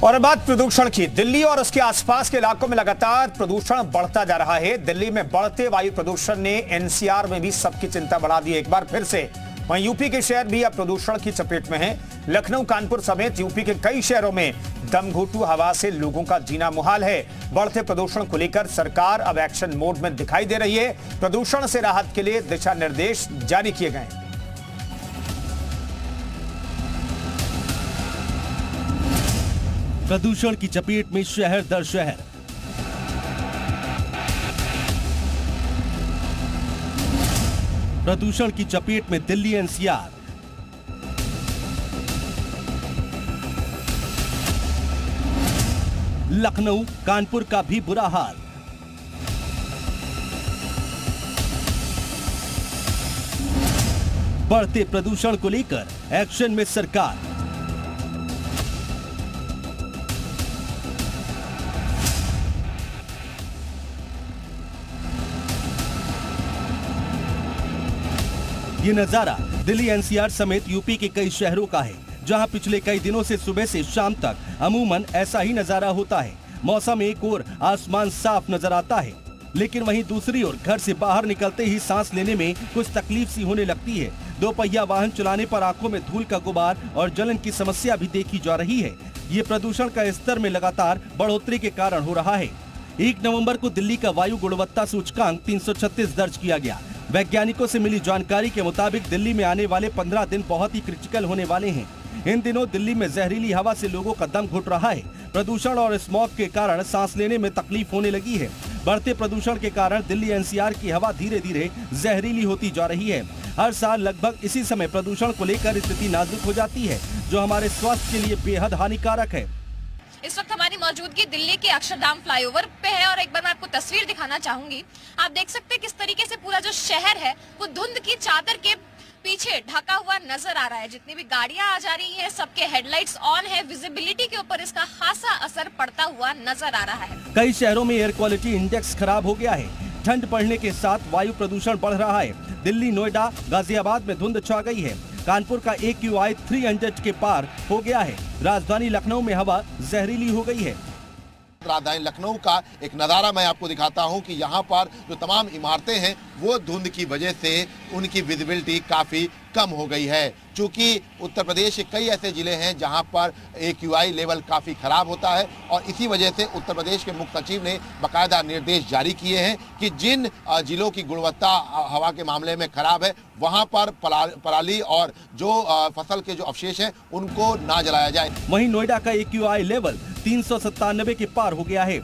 और बात प्रदूषण की। दिल्ली और उसके आसपास के इलाकों में लगातार प्रदूषण बढ़ता जा रहा है। दिल्ली में बढ़ते वायु प्रदूषण ने एनसीआर में भी सबकी चिंता बढ़ा दी एक बार फिर से। वहीं यूपी के शहर भी अब प्रदूषण की चपेट में हैं। लखनऊ, कानपुर समेत यूपी के कई शहरों में दमघोंटू हवा से लोगों का जीना मुहाल है। बढ़ते प्रदूषण को लेकर सरकार अब एक्शन मोड में दिखाई दे रही है। प्रदूषण से राहत के लिए दिशा निर्देश जारी किए गए हैं। प्रदूषण की चपेट में शहर दर शहर। प्रदूषण की चपेट में दिल्ली एनसीआर। लखनऊ, कानपुर का भी बुरा हाल। बढ़ते प्रदूषण को लेकर एक्शन में सरकार। ये नजारा दिल्ली एनसीआर समेत यूपी के कई शहरों का है, जहां पिछले कई दिनों से सुबह से शाम तक अमूमन ऐसा ही नजारा होता है। मौसम एक ओर आसमान साफ नजर आता है, लेकिन वहीं दूसरी ओर घर से बाहर निकलते ही सांस लेने में कुछ तकलीफ सी होने लगती है। दो पहिया वाहन चलाने पर आंखों में धूल का गुबार और जलन की समस्या भी देखी जा रही है। ये प्रदूषण का स्तर में लगातार बढ़ोतरी के कारण हो रहा है। 1 नवंबर को दिल्ली का वायु गुणवत्ता सूचकांक 336 दर्ज किया गया। वैज्ञानिकों से मिली जानकारी के मुताबिक दिल्ली में आने वाले 15 दिन बहुत ही क्रिटिकल होने वाले हैं। इन दिनों दिल्ली में जहरीली हवा से लोगों का दम घुट रहा है। प्रदूषण और स्मॉग के कारण सांस लेने में तकलीफ होने लगी है। बढ़ते प्रदूषण के कारण दिल्ली एनसीआर की हवा धीरे धीरे जहरीली होती जा रही है। हर साल लगभग इसी समय प्रदूषण को लेकर स्थिति नाजुक हो जाती है, जो हमारे स्वास्थ्य के लिए बेहद हानिकारक है। इस वक्त हमारी मौजूदगी दिल्ली के अक्षरधाम फ्लाईओवर पे है और एक बार मैं आपको तस्वीर दिखाना चाहूंगी। आप देख सकते हैं किस तरीके से पूरा जो शहर है वो धुंध की चादर के पीछे ढका हुआ नजर आ रहा है। जितनी भी गाड़ियां आ जा रही है, सबके हेडलाइट्स ऑन है। विजिबिलिटी के ऊपर इसका खासा असर पड़ता हुआ नजर आ रहा है। कई शहरों में एयर क्वालिटी इंडेक्स खराब हो गया है। ठंड बढ़ने के साथ वायु प्रदूषण बढ़ रहा है। दिल्ली, नोएडा, गाजियाबाद में धुंध छा गई है। कानपुर का AQI 300 के पार हो गया है। राजधानी लखनऊ में हवा जहरीली हो गई है। राजधानी लखनऊ का एक नज़ारा मैं आपको दिखाता हूं कि यहां पर जो तमाम इमारतें हैं वो धुंध की वजह से उनकी विजिबिलिटी काफ़ी कम हो गई है। चूँकि उत्तर प्रदेश के कई ऐसे ज़िले हैं जहां पर AQI लेवल काफ़ी ख़राब होता है और इसी वजह से उत्तर प्रदेश के मुख्य सचिव ने बाकायदा निर्देश जारी किए हैं कि जिन ज़िलों की गुणवत्ता हवा के मामले में ख़राब है वहां पर पराली और जो फसल के जो अवशेष हैं उनको ना जलाया जाए। वहीं नोएडा का AQI लेवल 397 के पार हो गया है।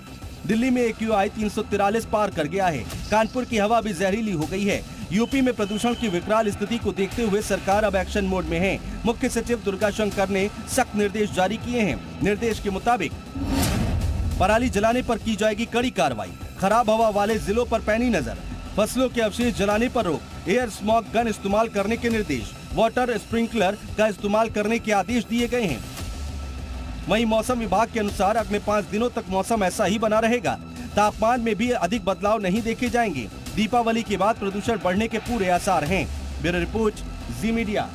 दिल्ली में AQI 343 पार कर गया है। कानपुर की हवा भी जहरीली हो गई है। यूपी में प्रदूषण की विकराल स्थिति को देखते हुए सरकार अब एक्शन मोड में है। मुख्य सचिव दुर्गा शंकर ने सख्त निर्देश जारी किए हैं। निर्देश के मुताबिक पराली जलाने पर की जाएगी कड़ी कार्रवाई। खराब हवा वाले जिलों पर पैनी नजर। फसलों के अवशेष जलाने पर रोक। एयर स्मॉग गन इस्तेमाल करने के निर्देश। वाटर स्प्रिंकलर का इस्तेमाल करने के आदेश दिए गए हैं। वहीं मौसम विभाग के अनुसार अगले 5 दिनों तक मौसम ऐसा ही बना रहेगा। तापमान में भी अधिक बदलाव नहीं देखे जाएंगे। दीपावली के बाद प्रदूषण बढ़ने के पूरे आसार हैं। ब्यूरो रिपोर्ट, जी मीडिया।